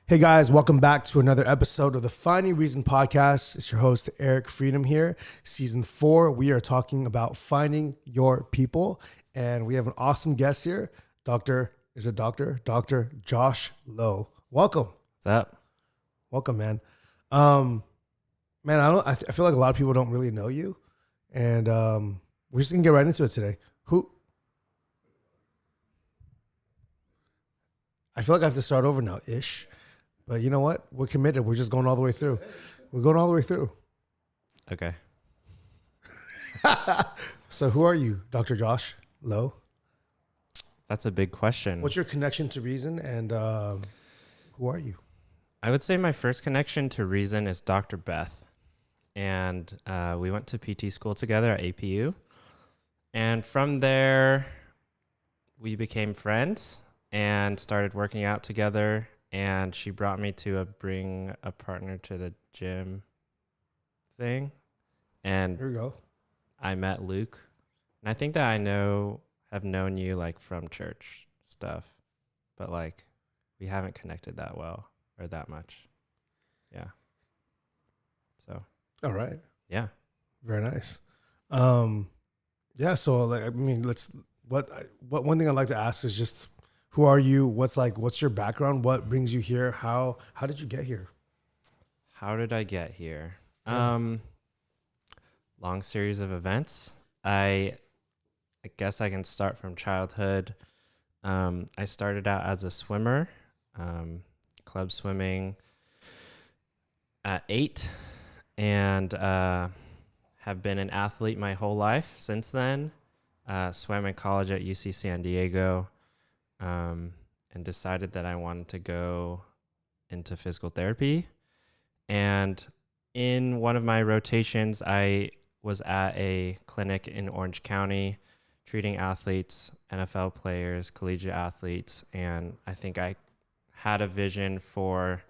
Hey guys, welcome back to another episode of the Finding Reason podcast. It's your host, Eric Freedom here. Season 4, we are talking about finding your people. And we have an awesome guest here, Dr. Josh Lo. Welcome. What's up? Welcome, man. Man, I feel like a lot of people don't really know you. And we're just going to get right into it today. I feel like I have to start over now, ish. But you know what? We're committed. We're just going all the way through. We're going all the way through. Okay. So who are you, Dr. Josh Lo? That's a big question. What's your connection to reason and who are you? I would say my first connection to reason is Dr. Beth. And we went to PT school together at APU. And from there, we became friends and started working out together. And she brought me to bring a partner to the gym thing. And Here we go. I met Luke. And I think that have known you like from church stuff, but like we haven't connected that well or that much. Yeah. So. All right. Yeah. Very nice. Yeah. So like, I mean, what one thing I'd like to ask is just, who are you? What's your background? What brings you here? How did you get here? How did I get here? Yeah. Long series of events. I guess I can start from childhood. I started out as a swimmer, club swimming at 8, and have been an athlete my whole life since then. Swam in college at UC San Diego. And decided that I wanted to go into physical therapy. And in one of my rotations, I was at a clinic in Orange County treating athletes, NFL players, collegiate athletes. And I think I had a vision for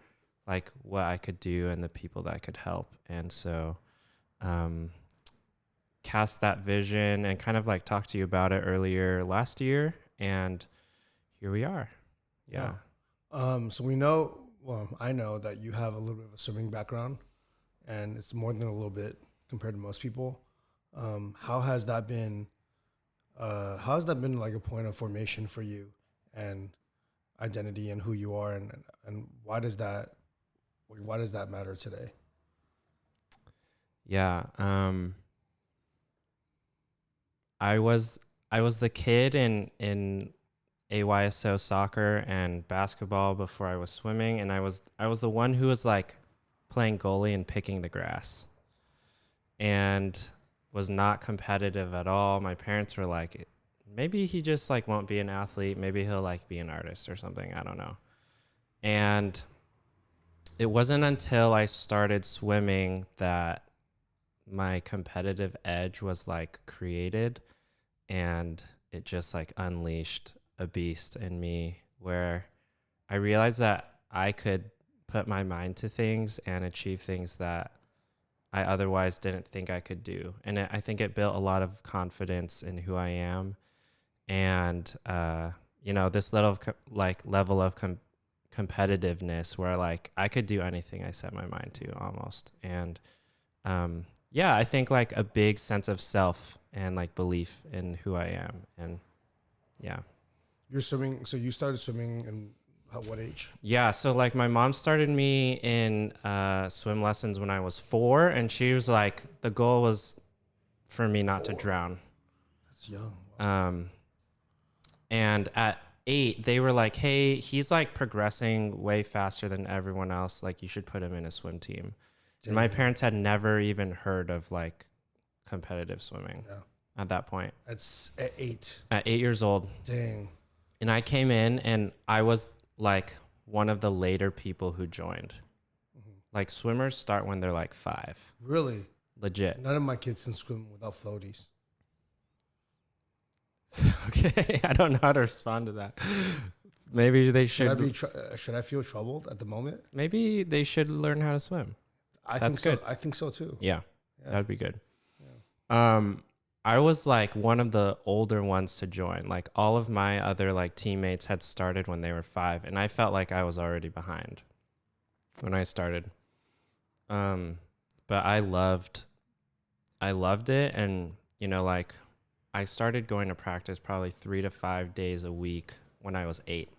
like what I could do and the people that I could help. And so cast that vision and kind of like talked to you about it earlier last year. And here we are. Yeah. So I know that you have a little bit of a swimming background, and it's more than a little bit compared to most people. How has that been like a point of formation for you and identity and who you are, and why does that matter today? Yeah. I was the kid in AYSO soccer and basketball before I was swimming, and I was the one who was like playing goalie and picking the grass and was not competitive at all. My parents were like, maybe he just like won't be an athlete, maybe he'll like be an artist or something, I don't know. And it wasn't until I started swimming that my competitive edge was like created, and it just like unleashed a beast in me where I realized that I could put my mind to things and achieve things that I otherwise didn't think I could do. And I think it built a lot of confidence in who I am. And, this little level of competitiveness where like I could do anything I set my mind to almost. And, I think like a big sense of self and like belief in who I am. And yeah. You're swimming. So you started swimming in what age? Yeah. So like my mom started me in swim lessons when I was 4, and she was like, the goal was for me not to drown. That's young. Wow. And at 8, they were like, hey, he's like progressing way faster than everyone else. Like you should put him in a swim team. Damn. And my parents had never even heard of like competitive swimming at that point. That's at 8. At 8 years old. Dang. And I came in and I was like one of the later people who joined. Mm-hmm. Like swimmers start when they're like 5. Really? Legit. None of my kids can swim without floaties. Okay. I don't know how to respond to that. Maybe they should. Should I feel troubled at the moment? Maybe they should learn how to swim. That's good. I think so too. Yeah. That'd be good. Yeah. I was like one of the older ones to join. Like all of my other like teammates had started when they were 5, and I felt like I was already behind. when I started. But I loved it. And, like I started going to practice probably 3 to 5 days a week when I was 8.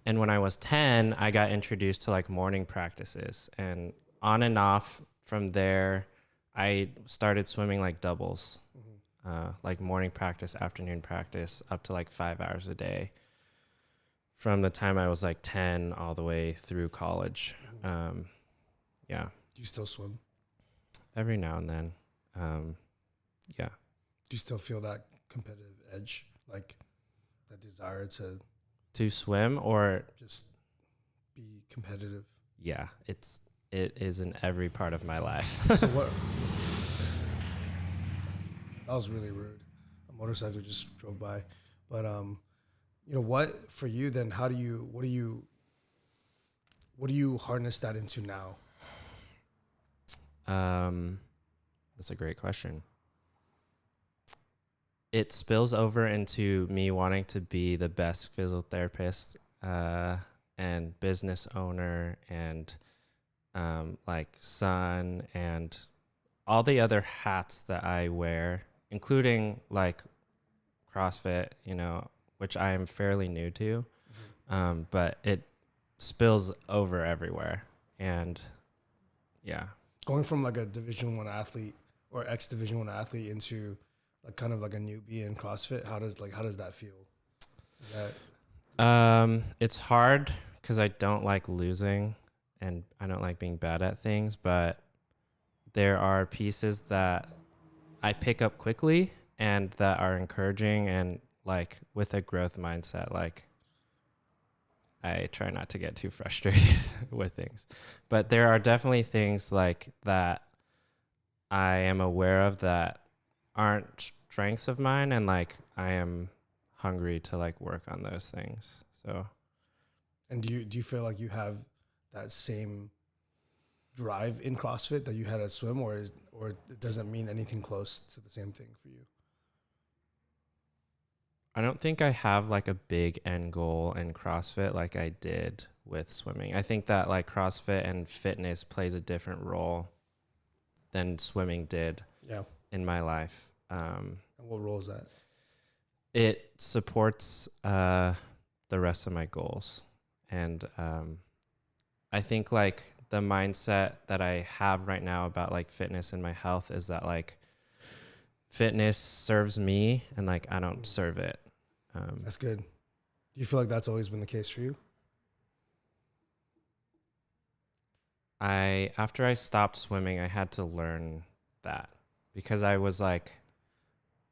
And when I was 10, I got introduced to like morning practices, and on and off from there, I started swimming like doubles, like morning practice, afternoon practice, up to like 5 hours a day from the time I was like 10 all the way through college. Yeah. Do you still swim? Every now and then. Yeah. Do you still feel that competitive edge, like that desire To swim or just be competitive? yeah, it is in every part of my life. So what? That was really rude. A motorcycle just drove by, but what for you then? What do you harness that into now? That's a great question. It spills over into me wanting to be the best physiotherapist and business owner and like son and all the other hats that I wear, including like CrossFit, which I am fairly new to, but it spills over everywhere. And yeah. Going from like a Division 1 athlete or ex Division 1 athlete into like kind of like a newbie in CrossFit, how does that feel? It's hard because I don't like losing and I don't like being bad at things, but there are pieces that I pick up quickly and that are encouraging, and like with a growth mindset, like I try not to get too frustrated with things. But there are definitely things like that I am aware of that aren't strengths of mine, and like I am hungry to like work on those things. So, and do you feel like you have that same drive in CrossFit that you had at swim, or it doesn't mean anything close to the same thing for you? I don't think I have like a big end goal in CrossFit like I did with swimming. I think that like CrossFit and fitness plays a different role than swimming did in my life. And what role is that? It supports the rest of my goals. And I think like the mindset that I have right now about like fitness and my health is that like fitness serves me and like I don't serve it. That's good. Do you feel like that's always been the case for you? After I stopped swimming, I had to learn that, because I was like,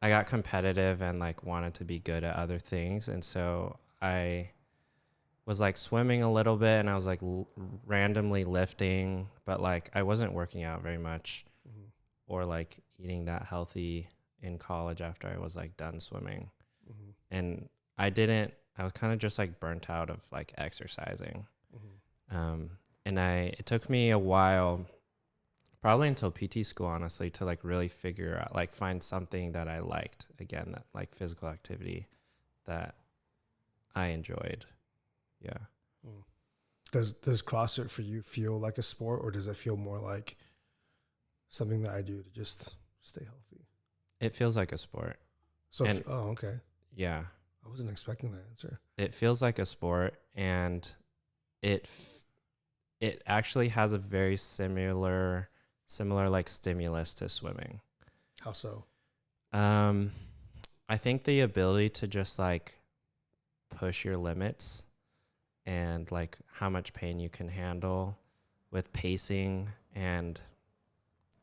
I got competitive and like wanted to be good at other things. And so I was like swimming a little bit and I was like randomly lifting, but like I wasn't working out very much or like eating that healthy in college after I was like done swimming. And I was kind of just like burnt out of like exercising. And it took me a while, probably until PT school, honestly, to like really figure out, like find something that I liked again, that like physical activity that I enjoyed. Yeah. Does CrossFit for you feel like a sport, or does it feel more like something that I do to just stay healthy? It feels like a sport. So, okay. Yeah. I wasn't expecting that answer. It feels like a sport, and it actually has a very similar like stimulus to swimming. How so? I think the ability to just like push your limits and like how much pain you can handle with pacing, and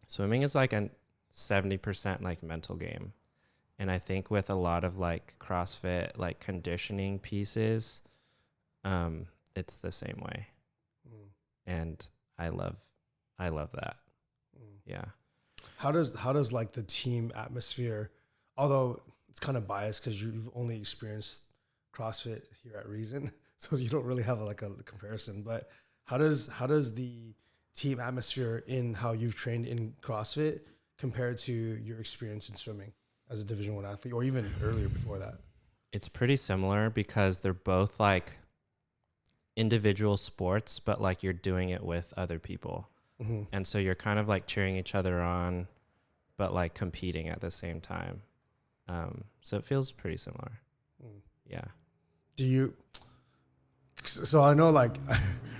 swimming is like a 70% like mental game. And I think with a lot of like CrossFit, like conditioning pieces, it's the same way. And I love that. Yeah. How does like the team atmosphere, although it's kind of biased because you've only experienced CrossFit here at Reason, so you don't really have a comparison, but how does the team atmosphere in how you've trained in CrossFit compared to your experience in swimming as a Division 1 athlete, or even earlier before that? It's pretty similar because they're both like individual sports, but like you're doing it with other people. Mm-hmm. And so you're kind of like cheering each other on, but like competing at the same time. So it feels pretty similar. Mm. Yeah. Do you? So I know, like,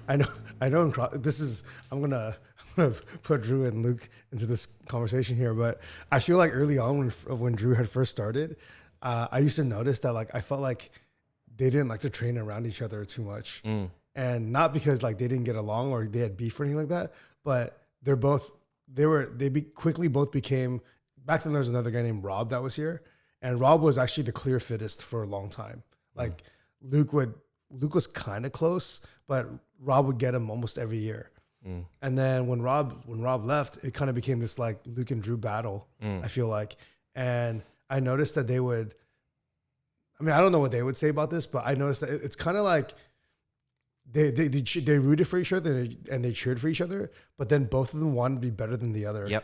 I know. This is I'm gonna put Drew and Luke into this conversation here, but I feel like early on when Drew had first started, I used to notice that like I felt like they didn't like to train around each other too much, and not because like they didn't get along or they had beef or anything like that, but quickly both became. Back then there was another guy named Rob that was here, and Rob was actually the clear fittest for a long time. Like Luke was kind of close, but Rob would get him almost every year. And then when Rob left, it kind of became this like Luke and Drew battle, I feel like. And I noticed that they would, I mean, I don't know what they would say about this, but I noticed that it's kind of like they rooted for each other and they cheered for each other, but then both of them wanted to be better than the other. Yep.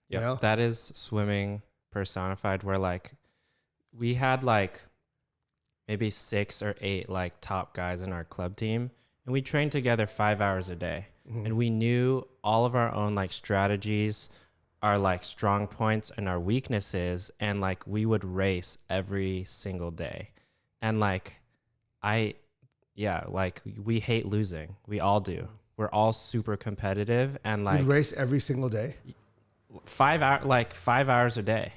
You know? That is swimming personified, where like we had like maybe 6 or 8 like top guys in our club team, and we trained together 5 hours a day. And we knew all of our own like strategies, our like strong points and our weaknesses, and like we would race every single day. And like like we hate losing. We all do. We're all super competitive, and like You'd race every single day. 5 hours a day.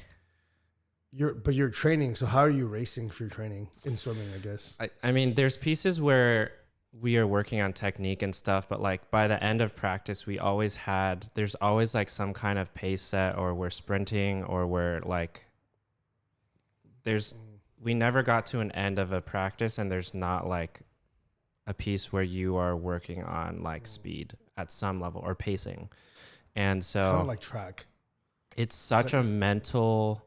But you're training, so how are you racing for your training in swimming, I guess? I mean, there's pieces where we are working on technique and stuff, but like by the end of practice, there's always like some kind of pace set, or we're sprinting, or we're like, we never got to an end of a practice and there's not like a piece where you are working on like speed at some level or pacing. And so it's kind of like track. It's such a mental,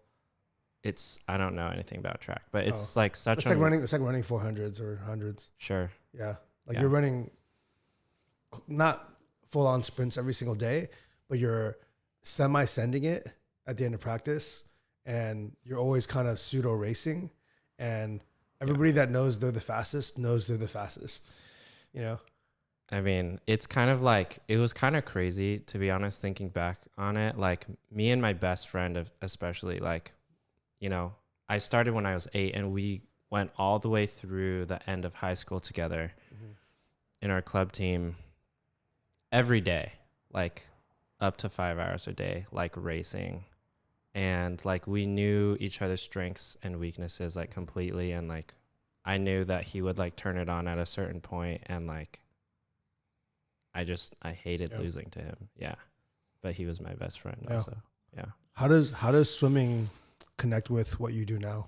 I don't know anything about track, but it's like such it's like running 400s or hundreds. Sure. Yeah. You're running not full on sprints every single day, but you're sending it at the end of practice, and you're always kind of pseudo racing, and everybody that knows they're the fastest, you know? I mean, it's kind of like, it was kind of crazy, to be honest, thinking back on it. Like me and my best friend, especially, like, you know, I started when I was 8, and we went all the way through the end of high school together in our club team every day, like up to 5 hours a day, like racing. And like we knew each other's strengths and weaknesses like completely. And like I knew that he would like turn it on at a certain point, and like I hated losing to him. Yeah. But he was my best friend also. Yeah. How does swimming connect with what you do now?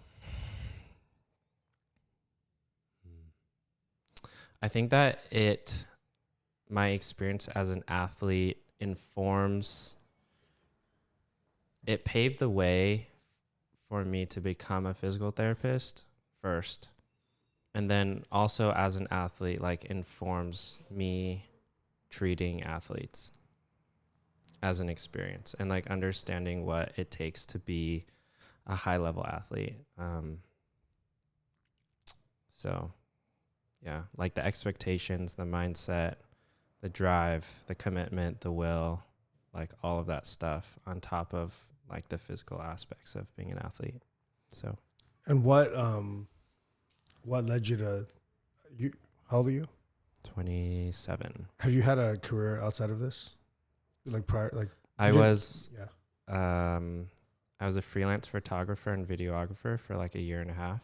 I think that my experience as an athlete it paved the way for me to become a physical therapist first. And then also as an athlete, like informs me treating athletes as an experience, and like understanding what it takes to be a high level athlete. So yeah, like the expectations, the mindset, the drive, the commitment, the will, like all of that stuff on top of like the physical aspects of being an athlete. So, and what led you to how old are you? 27. Have you had a career outside of this? Like prior, like I was a freelance photographer and videographer for like a year and a half.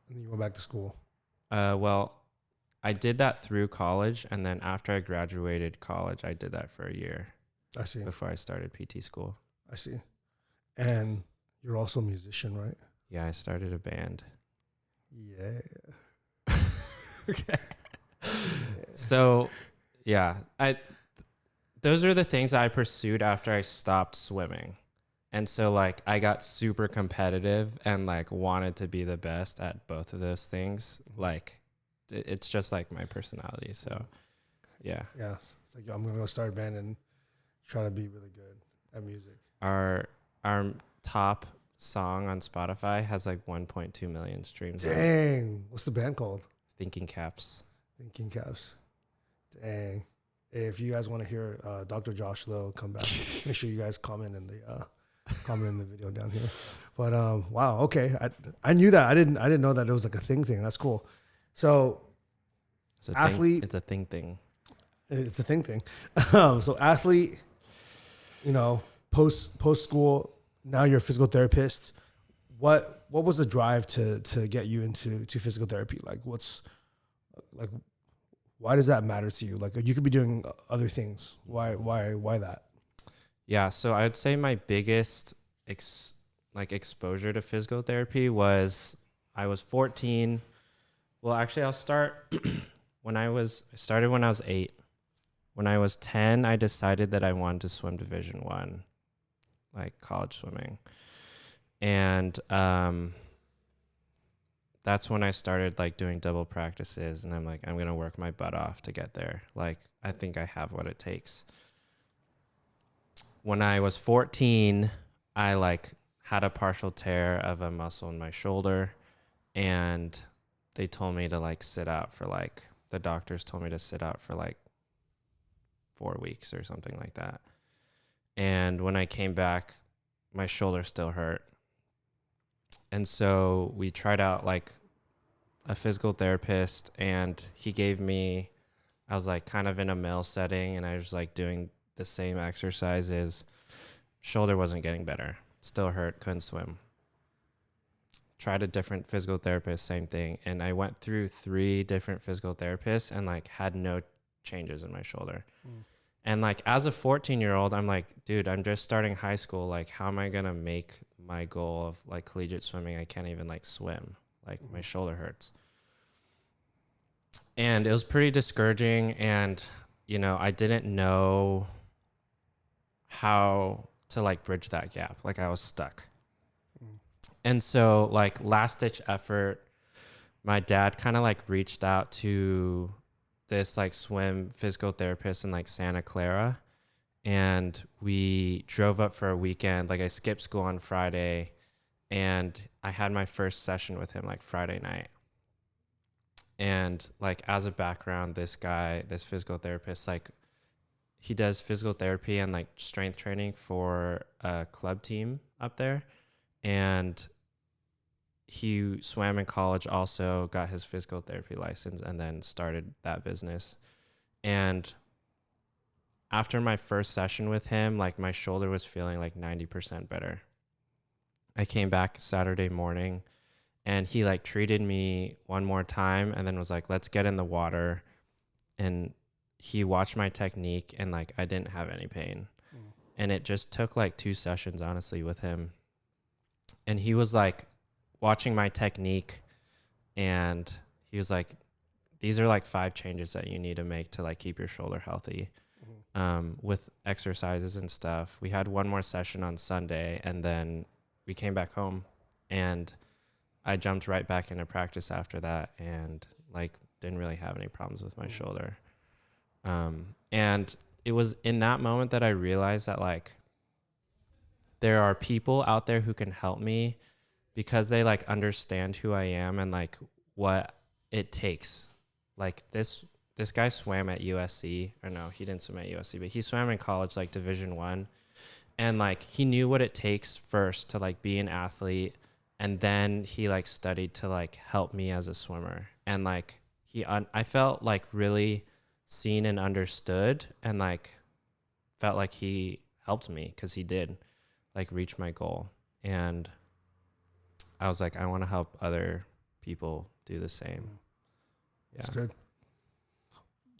And then you went back to school. Well, I did that through college, and then after I graduated college, I did that for a year. I see. Before I started PT school. I see. And you're also a musician, right? Yeah, I started a band. Yeah. Okay. So, yeah, those are the things I pursued after I stopped swimming. And so like I got super competitive and like wanted to be the best at both of those things. Like it's just like my personality. So yeah. Yes. It's like I'm gonna go start a band and try to be really good at music. Our top song on Spotify has like 1.2 million streams. Dang. What's the band called? Thinking Caps. Thinking Caps. Dang. If you guys want to hear Dr. Josh Lo come back, make sure you guys comment in the video down here. But wow, okay, I knew that. I didn't know that it was like a thing. That's cool. So It's a athlete, it's a thing. It's a thing. So athlete, post school. Now you're a physical therapist. What was the drive to get you into physical therapy? Like why does that matter to you? Like you could be doing other things. Why that? Yeah, so I would say my biggest exposure to physical therapy was I was 14. Well, actually, I'll start I started when I was 8. When I was 10, I decided that I wanted to swim Division 1, like college swimming. And that's when I started like doing double practices, and I'm like, I'm going to work my butt off to get there. Like, I think I have what it takes. When I was 14, I like had a partial tear of a muscle in my shoulder, and they told me to like sit out for like, the doctors told me to sit out for like 4 weeks or something like that. And when I came back, my shoulder still hurt. And so we tried out like a physical therapist, and he gave me, I was like kind of in a male setting, and I was like doing the same exercises. Shoulder wasn't getting better. Still hurt, couldn't swim. Tried a different physical therapist, same thing. And I went through 3 different physical therapists and like had no changes in my shoulder. And like as a 14-year-old, I'm like, dude, I'm just starting high school. Like, how am I going to make my goal of like collegiate swimming? I can't even like swim. Like my shoulder hurts. And it was pretty discouraging. And, I didn't know how to like bridge that gap. Like I was stuck. And so like last ditch effort, my dad kind of like reached out to this like swim physical therapist in like Santa Clara, and we drove up for a weekend. Like I skipped school on Friday, and I had my first session with him like Friday night. And like as a background, this physical therapist, like he does physical therapy and like strength training for a club team up there. And he swam in college, also got his physical therapy license, and then started that business. And after my first session with him, like my shoulder was feeling like 90% better. I came back Saturday morning, and he like treated me one more time, and then was like, let's get in the water. And he watched my technique, and like I didn't have any pain. And it just took like 2 sessions, honestly, with him. And he was like watching my technique, and he was like, these are like 5 changes that you need to make to like keep your shoulder healthy, with exercises and stuff. We had one more session on Sunday, and then we came back home, and I jumped right back into practice after that, and like didn't really have any problems with my shoulder. And it was in that moment that I realized that like there are people out there who can help me because they like understand who I am and like what it takes. Like this guy swam at USC, or no, he didn't swim at USC, but he swam in college, like Division 1. And like he knew what it takes first to like be an athlete, and then he like studied to like help me as a swimmer. And like I felt like really seen and understood, and like felt like he helped me because he did like reach my goal. And I was like, I want to help other people do the same. Yeah. That's good.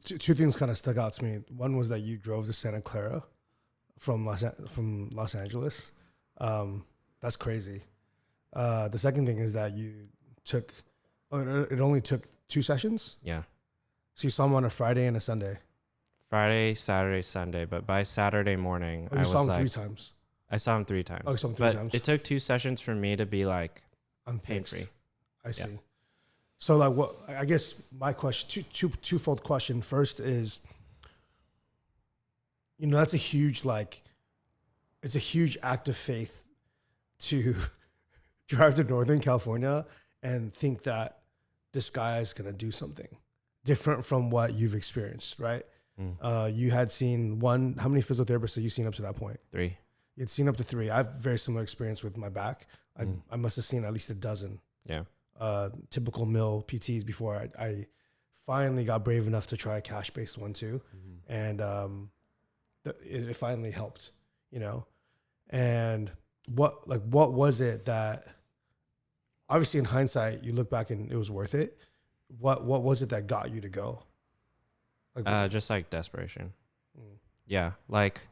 Two things kind of stuck out to me. One was that you drove to Santa Clara from Los Angeles. That's crazy. The second thing is that you took, it only took 2 sessions? Yeah. So you saw him on a Friday and a Sunday? Friday, Saturday, Sunday. But by Saturday morning, I saw him 3 times. I saw him 3 times. Oh, you saw him 3 times. It took 2 sessions for me to be like unfixed. Pain-free. I see. Yeah. So like what, I guess my question, twofold question. First is, that's a huge, like, it's a huge act of faith to drive to Northern California and think that this guy is going to do something. different from what you've experienced, right? You had seen how many physiotherapists have you seen up to that point? 3. You'd seen up to 3. I have very similar experience with my back. I must have seen at least a dozen Yeah. typical mill PTs before I finally got brave enough to try a cash-based one too. And it finally helped, you know? And what was it that, obviously in hindsight, you look back and it was worth it. What was it that got you to go? Like, Just like desperation. Yeah. Like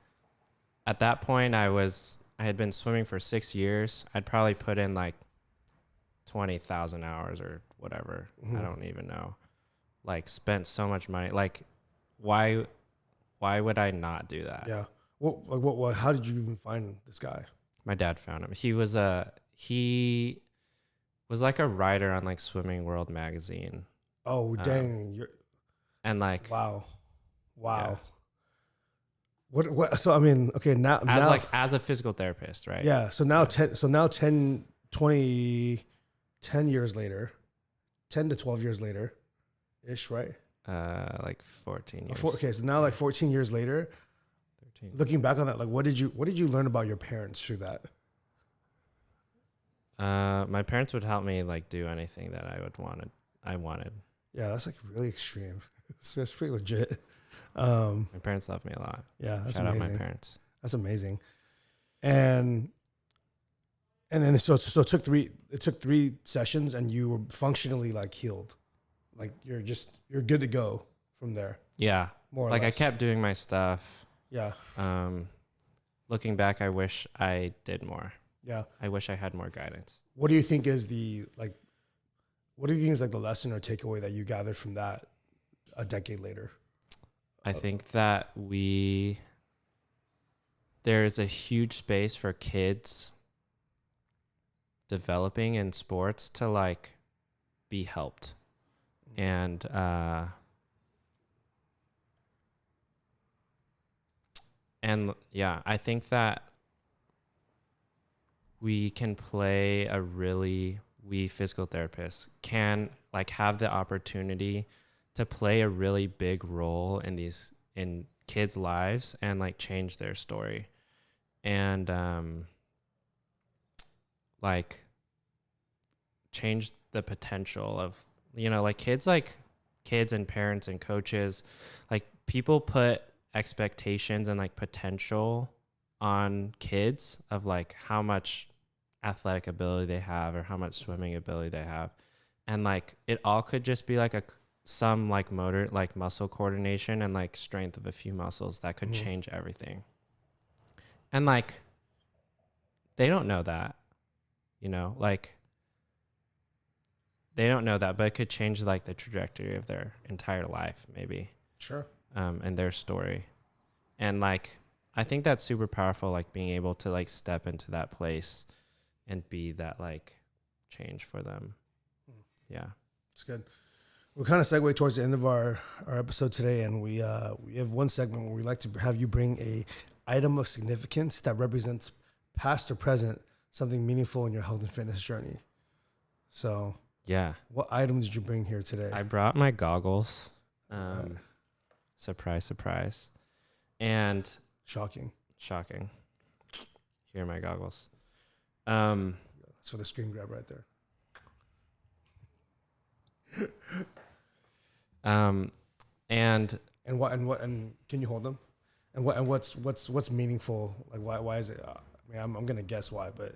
at that point I had been swimming for 6 years. I'd probably put in like 20,000 hours or whatever. I don't even know. Like spent so much money. Like why would I not do that? Yeah. What how did you even find this guy? My dad found him. He was like a writer on like Swimming World magazine. Oh, dang. And like Wow. Yeah. What so I mean, okay, now as a physical therapist, right? Yeah, so now 10 years later, 10 to 12 years later ish, right? Like 14 years. Okay, so now like 14 years later, 13. looking back on that, like what did you learn about your parents through that? My parents would help me like do anything that I wanted. Yeah, that's like really extreme. It's pretty legit. My parents love me a lot. Yeah, that's Shout amazing. out my parents. That's amazing. And then so it took 3 sessions and you were functionally like healed. Like you're good to go from there. Yeah. More or like less. I kept doing my stuff. Yeah. Looking back, I wish I did more. Yeah. I wish I had more guidance. What do you think is the lesson or takeaway that you gathered from that a decade later? I think that there's a huge space for kids developing in sports to like be helped. And yeah, I think that we physical therapists can like have the opportunity to play a really big role in kids' lives and like change their story. And like change the potential of, like kids and parents and coaches, like people put expectations and like potential on kids of like how much athletic ability they have or how much swimming ability they have. And like it all could just be like some like motor, like muscle coordination and like strength of a few muscles that could change everything. And like they don't know that, like they don't know that, but it could change like the trajectory of their entire life maybe. Sure. And their story. And like I think that's super powerful, like being able to like step into that place and be that like change for them. Yeah. It's good. We're kind of segue towards the end of our episode today, and we have one segment where we like to have you bring a item of significance that represents past or present something meaningful in your health and fitness journey. So yeah, what item did you bring here today? I brought my goggles. Surprise, surprise. And shocking. Here are my goggles. That's for the screen grab right there. And can you hold them? And what's meaningful? Like why is it? I'm gonna guess why, but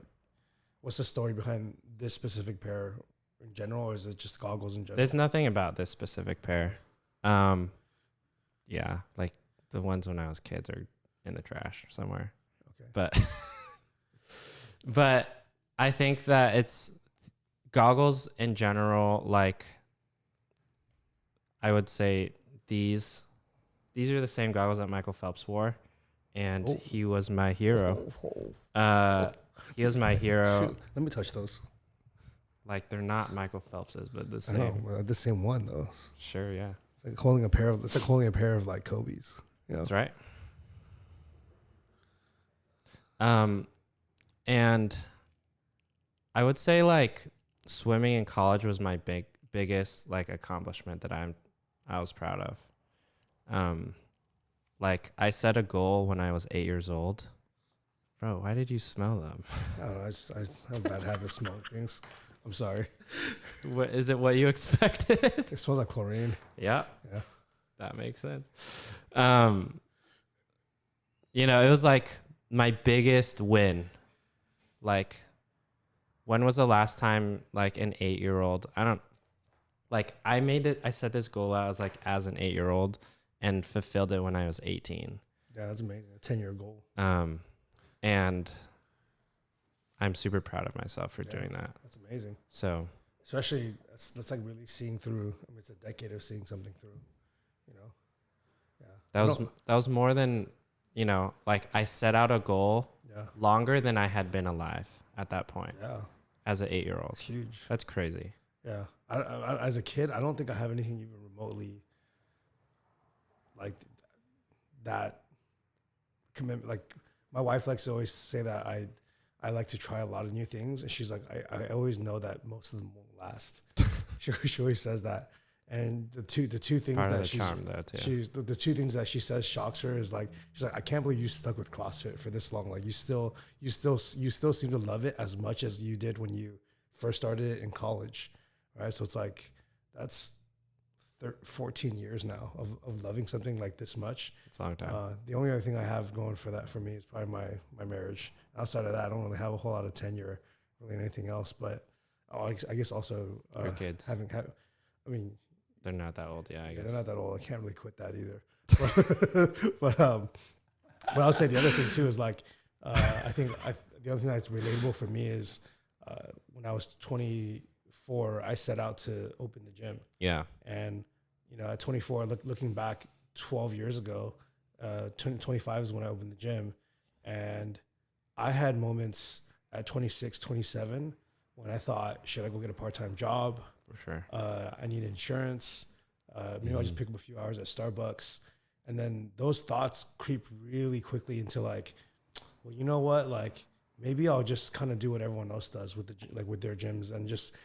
what's the story behind this specific pair in general, or is it just goggles in general? There's nothing about this specific pair. Yeah, like the ones when I was kids are in the trash somewhere. Okay, but I think that it's goggles in general. Like I would say these are the same goggles that Michael Phelps wore, and he was my hero. He was my hero. Shoot, let me touch those. Like they're not Michael Phelps's, but the same. I know, the same one though. Sure, yeah. It's like holding a pair of like Kobe's. That's right. And I would say like swimming in college was my biggest like accomplishment that I was proud of. Like I set a goal when I was 8 years old. Bro, why did you smell them? I don't know. I have a bad habit of smelling things. I'm sorry. What is it? What you expected? It smells like chlorine. Yeah, Yeah. that makes sense. You know, it was like my biggest win. Like, when was the last time like an 8-year-old? I set this goal out as an 8-year-old and fulfilled it when I was 18. Yeah, that's amazing. A 10-year goal. And I'm super proud of myself for doing that. That's amazing. So, especially that's like really seeing through. I mean, it's a decade of seeing something through. You know. Yeah. That was more than, you know, like I set out a goal longer than I had been alive at that point. Yeah. As an 8-year-old. It's huge. That's crazy. Yeah. I, as a kid, I don't think I have anything even remotely like that commitment. Like my wife likes to always say that I like to try a lot of new things, and she's like, I always know that most of them won't last. she always says that. And the two things Part that of the charm, though, too. she's the two things that she says shocks her is like, she's like, I can't believe you stuck with CrossFit for this long. Like you still seem to love it as much as you did when you first started it in college, right? So it's like that's 14 years now of loving something like this much. It's a long time. The only other thing I have going for that for me is probably my marriage. Outside of that, I don't really have a whole lot of tenure, really anything else. But I guess also your kids. I mean, they're not that old, I guess. They're not that old. I can't really quit that either. but I would say the other thing too is like I think the other thing that's relatable for me is when I was 24, I set out to open the gym. Yeah. And you know, at 24, looking back 12 years ago, 25 is when I opened the gym, and I had moments at 26, 27 when I thought, should I go get a part-time job? For sure. I need insurance. Maybe I'll just pick up a few hours at Starbucks. And then those thoughts creep really quickly into like, well, you know what? Like maybe I'll just kind of do what everyone else does with with their gyms, and just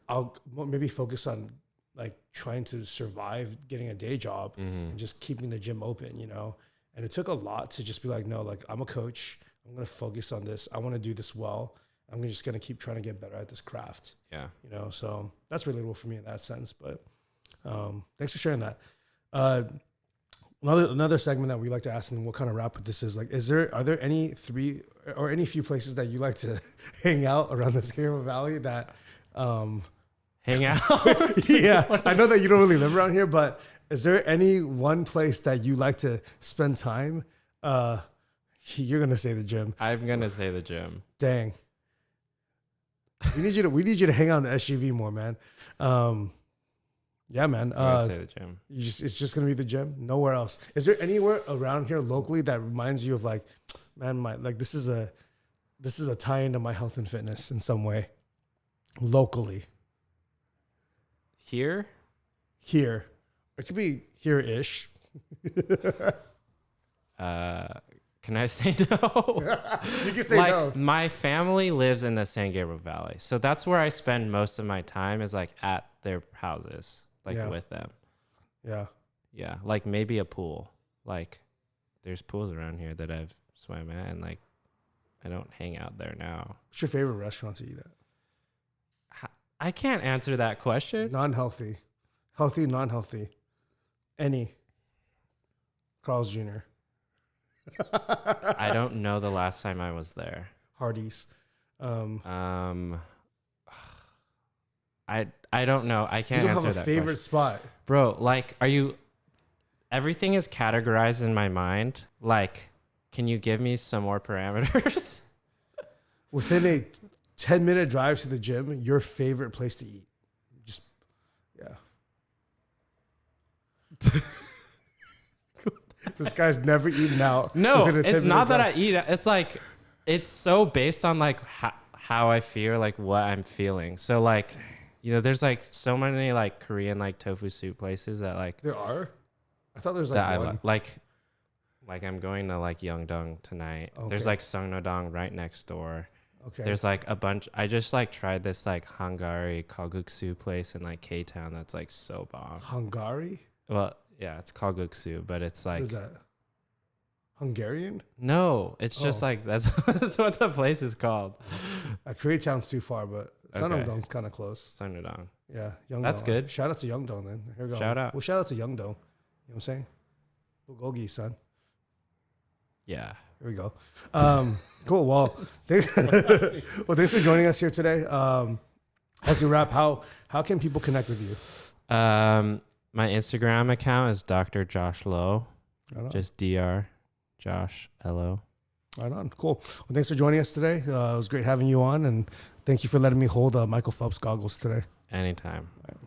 I'll maybe focus on like trying to survive getting a day job and just keeping the gym open, you know? And it took a lot to just be like, no, like I'm a coach. I'm going to focus on this. I want to do this well. I'm just going to keep trying to get better at this craft. Yeah. You know, so that's relatable for me in that sense. But thanks for sharing that. Another segment that we like to ask, and we'll kind of wrap with this, is like, are there any few places that you like to hang out around the San Gabriel Valley that hang out? Yeah. I know that you don't really live around here, but is there any one place that you like to spend time? You're going to say the gym. I'm going to say the gym. Dang. We need you to hang out in the SUV more, man. Yeah, man. Say the gym. It's just gonna be the gym. Nowhere else. Is there anywhere around here locally that reminds you of like, man, this is a tie into my health and fitness in some way, locally. Here, it could be here-ish. Can I say no? You can say like, no. My family lives in the San Gabriel Valley, so that's where I spend most of my time, is like at their houses, like with them. Yeah. Yeah, like maybe a pool. Like there's pools around here that I've swam at, and like I don't hang out there now. What's your favorite restaurant to eat at? I can't answer that question. Non-healthy. Healthy, non-healthy. Any. Carl's Jr. I don't know the last time I was there. Hardee's. I don't know. I can't answer that. You don't have a favorite spot, bro. Like, everything is categorized in my mind. Like, can you give me some more parameters? Within a 10-minute drive to the gym, your favorite place to eat. Just, yeah. This guy's never eaten out. No, it's not that I eat. It's like, it's so based on like how I feel, like what I'm feeling. So like, you know, there's like so many like Korean like tofu soup places that like. There are? I thought there was like one. Like I'm going to like Yeongdong tonight. Okay. There's like Songnodong right next door. Okay. There's like a bunch. I just like tried this like Hungary kalguksu place in like K-Town that's like so bomb. Hungary? Well, yeah, it's called guksu, but it's What like is that? Hungarian? no, it's just Oh. like that's what the place is called. Koreatown's too far, but Okay. Sanamdong's kind of close. Sanudong. Yeah, Yeongdong. That's good. Shout out to Yeongdong then. Here we go. Shout out. Well, shout out to Yeongdong. You know what I'm saying? Bulgogi, son. Yeah. Here we go. Cool. Well, thanks for joining us here today. As you wrap, how can people connect with you? My Instagram account is Dr.Josh Lo. Right on. Just Dr. Josh Lo. Right on. Cool. Well, thanks for joining us today. It was great having you on, and thank you for letting me hold Michael Phelps goggles today. Anytime. All right.